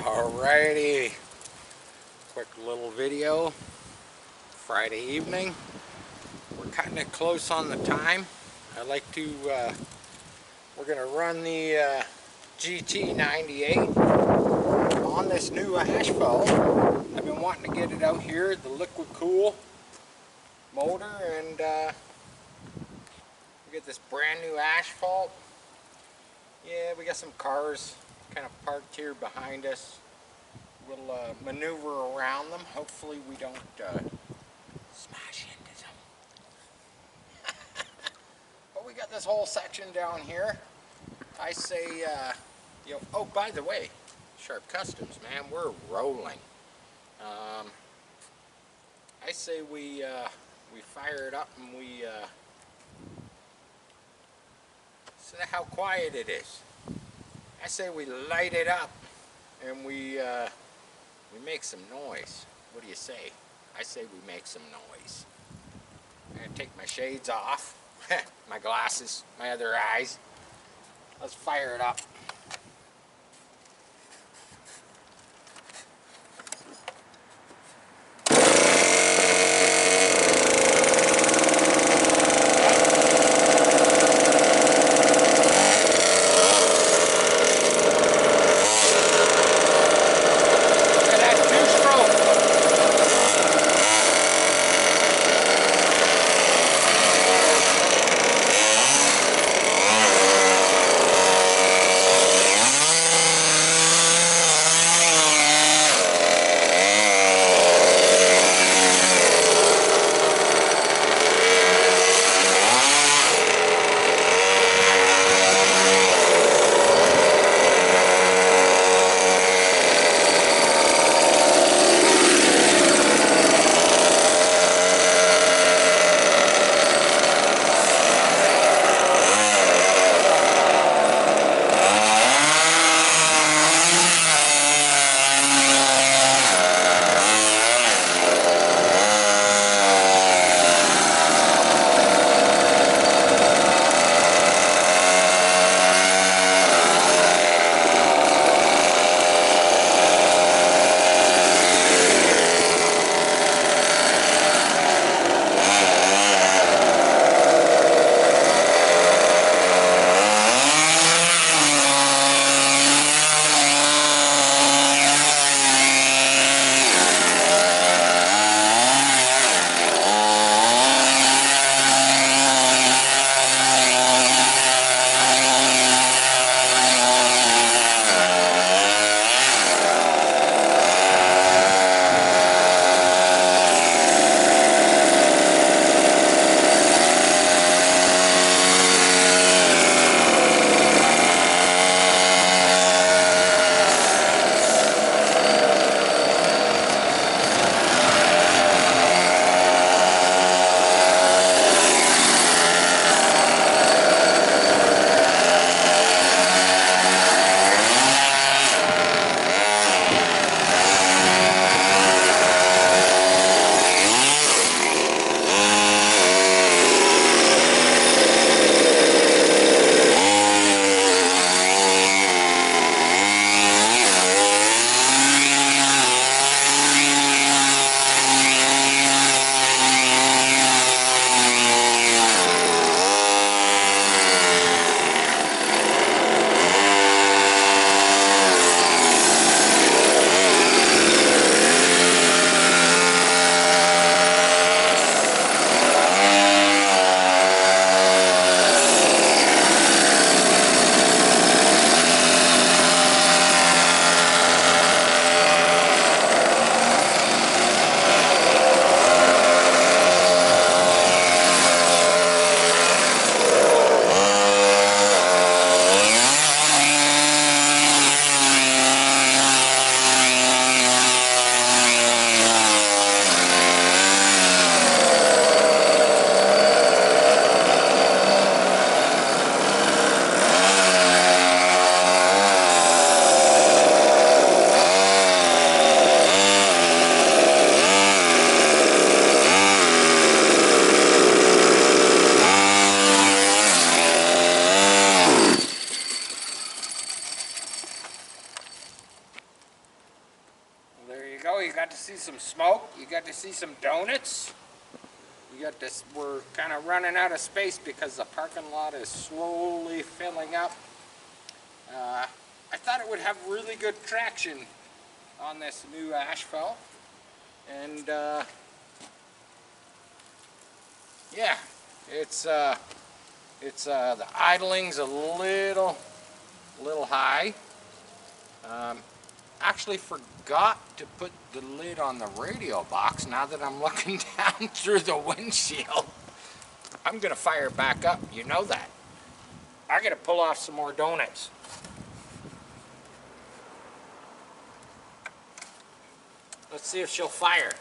Alrighty, quick little video, Friday evening. We're cutting it close on the time. I'd like to, we're going to run the GT98 on this new asphalt. I've been wanting to get it out here, the liquid cool motor, and we get this brand new asphalt. Yeah, we got some cars kind of parked here behind us. We'll maneuver around them. Hopefully we don't smash into them. But we got this whole section down here. I say, you know, oh, by the way, Sharp Customs, man, we're rolling. I say we fire it up and we see how quiet it is. I say we light it up and we make some noise. What do you say? I say we make some noise. I'm gonna take my shades off, my glasses, my other eyes. Let's fire it up. go. You got to see some smoke. You got to see some donuts. We got this. We're kind of running out of space because the parking lot is slowly filling up. I thought it would have really good traction on this new asphalt, and yeah, it's the idling's a little high. Actually forgot to put the lid on the radio box now that I'm looking down through the windshield. I'm gonna fire it back up, you know that. I gotta pull off some more donuts. Let's see if she'll fire.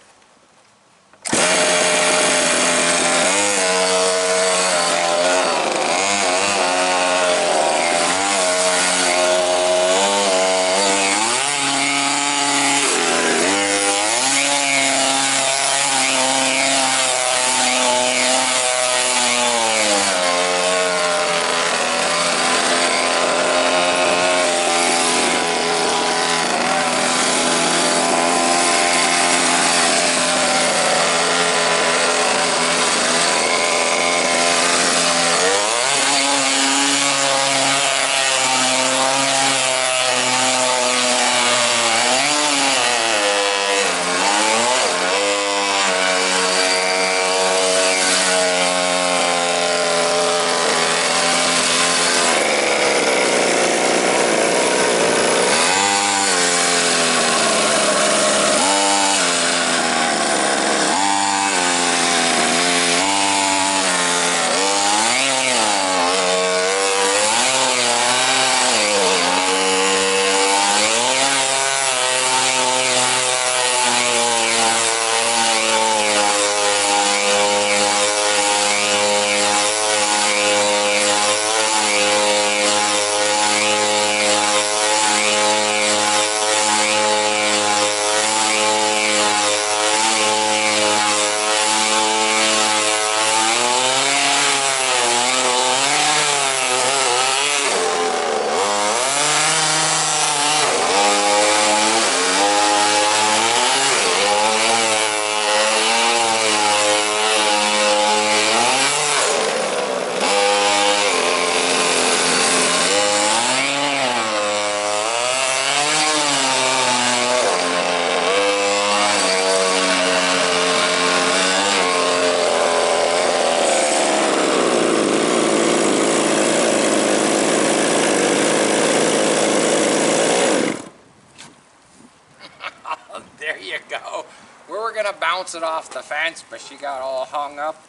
There you go. We were gonna bounce it off the fence, but she got all hung up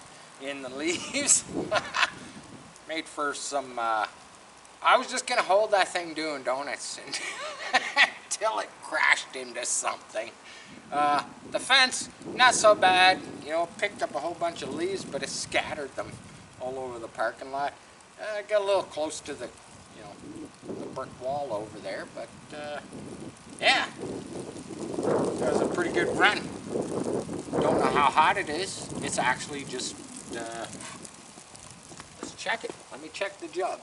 in the leaves. Made for some, I was just gonna hold that thing doing donuts until it crashed into something. The fence, not so bad, you know, picked up a whole bunch of leaves, but it scattered them all over the parking lot. Got a little close to the, you know, the brick wall over there, but yeah, that was a pretty good run. Don't know how hot it is. It's actually just, let's check it. Let me check the jug.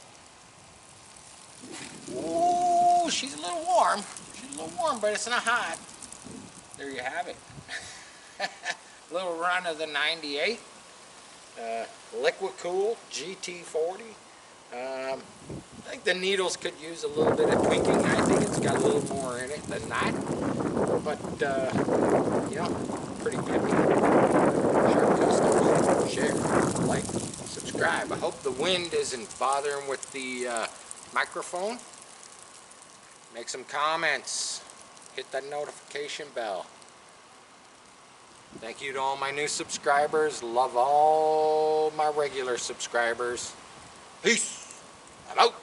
Oh, she's a little warm. She's a little warm, but it's not hot. There you have it. Little run of the 98. Liquid Cool GT40. I think the needles could use a little bit of tweaking. I think it's got a little more in it than that. But, you know, pretty good. Sharp Customs. Share, like, subscribe. I hope the wind isn't bothering with the microphone. Make some comments. Hit that notification bell. Thank you to all my new subscribers. Love all my regular subscribers. Peace. I'm out.